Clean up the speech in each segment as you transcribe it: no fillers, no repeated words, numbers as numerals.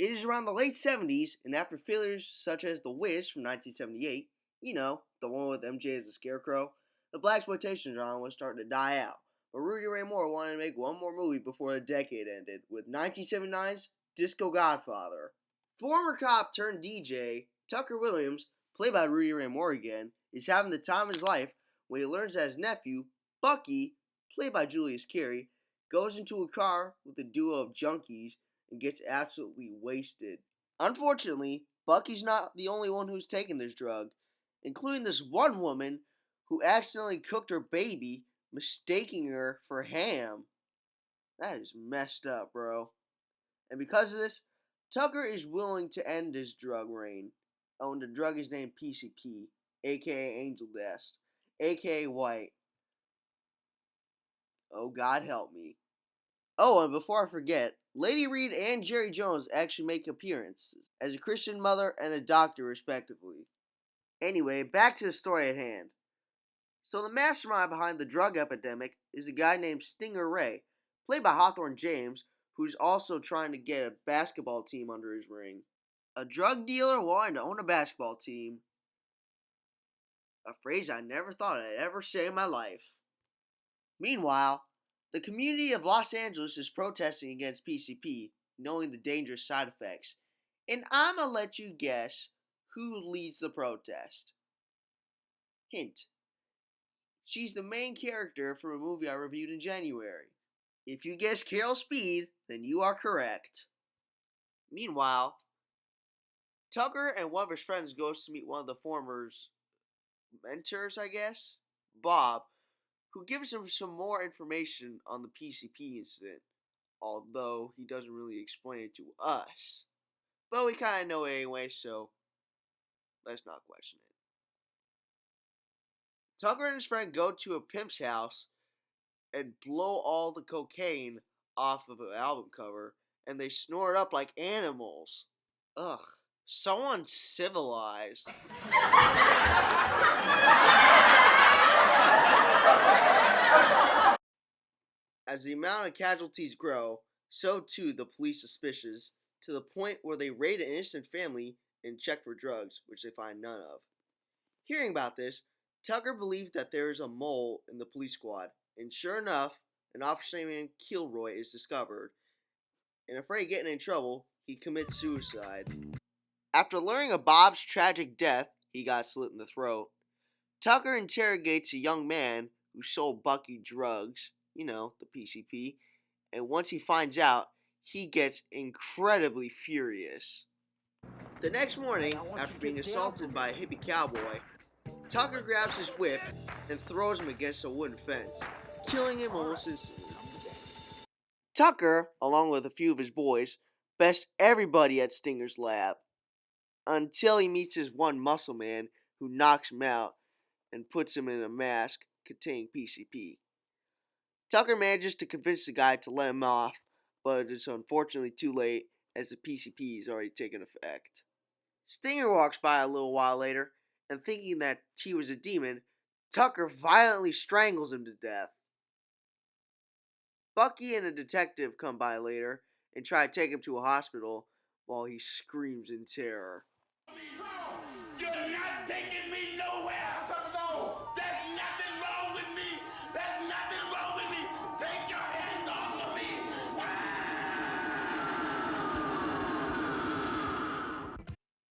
It is around the late 70s, and after failures such as The Wiz from 1978, the one with MJ as the Scarecrow, the blaxploitation genre was starting to die out. But Rudy Ray Moore wanted to make one more movie before the decade ended, with 1979's Disco Godfather. Former cop turned DJ, Tucker Williams, played by Rudy Ray Moore again, is having the time of his life when he learns that his nephew, Bucky, played by Julius Carey, goes into a car with a duo of junkies and gets absolutely wasted. Unfortunately, Bucky's not the only one who's taken this drug, including this one woman who accidentally cooked her baby, mistaking her for ham. That is messed up, bro. And because of this, Tucker is willing to end his drug reign. Oh, and the drug is named PCP, aka Angel Dust, aka White. Oh, God help me. Oh, and before I forget, Lady Reed and Jerry Jones actually make appearances as a Christian mother and a doctor, respectively. Anyway, back to the story at hand. So the mastermind behind the drug epidemic is a guy named Stinger Ray, played by Hawthorne James, who's also trying to get a basketball team under his ring. A drug dealer wanting to own a basketball team. A phrase I never thought I'd ever say in my life. Meanwhile, the community of Los Angeles is protesting against PCP, knowing the dangerous side effects. And I'ma let you guess who leads the protest. Hint. She's the main character from a movie I reviewed in January. If you guessed Carol Speed, then you are correct. Meanwhile, Tucker and one of his friends goes to meet one of the former's mentors, I guess, Bob, who gives him some more information on the PCP incident, although he doesn't really explain it to us. But we kind of know it anyway, so let's not question it. Tucker and his friend go to a pimp's house and blow all the cocaine off of an album cover, and they snort it up like animals. Ugh, so uncivilized. As the amount of casualties grow, so too the police suspicious, to the point where they raid an innocent family and check for drugs, which they find none of. Hearing about this, Tucker believes that there is a mole in the police squad, and sure enough, an officer named Kilroy is discovered, and afraid of getting in trouble, he commits suicide. After learning of Bob's tragic death, he got slit in the throat, Tucker interrogates a young man who sold Bucky drugs, the PCP, and once he finds out, he gets incredibly furious. The next morning, after being assaulted by a hippie cowboy, Tucker grabs his whip and throws him against a wooden fence, killing him almost instantly. Tucker, along with a few of his boys, bests everybody at Stinger's lab, until he meets his one muscle man who knocks him out and puts him in a mask containing PCP. Tucker manages to convince the guy to let him off, but it is unfortunately too late as the PCP has already taken effect. Stinger walks by a little while later, and thinking that he was a demon, Tucker violently strangles him to death. Bucky and a detective come by later and try to take him to a hospital while he screams in terror. You're not taking me nowhere! No! There's nothing wrong with me! There's nothing wrong with me! Take your hands off of me!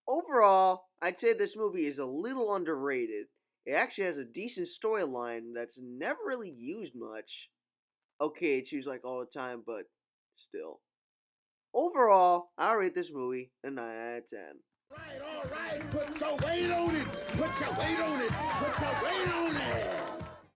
Overall, I'd say this movie is a little underrated. It actually has a decent storyline that's never really used much. Okay, it's used like all the time, but still. Overall, I'll rate this movie a 9 out of 10. All right, put your weight on it! Put your weight on it! Put your weight on it!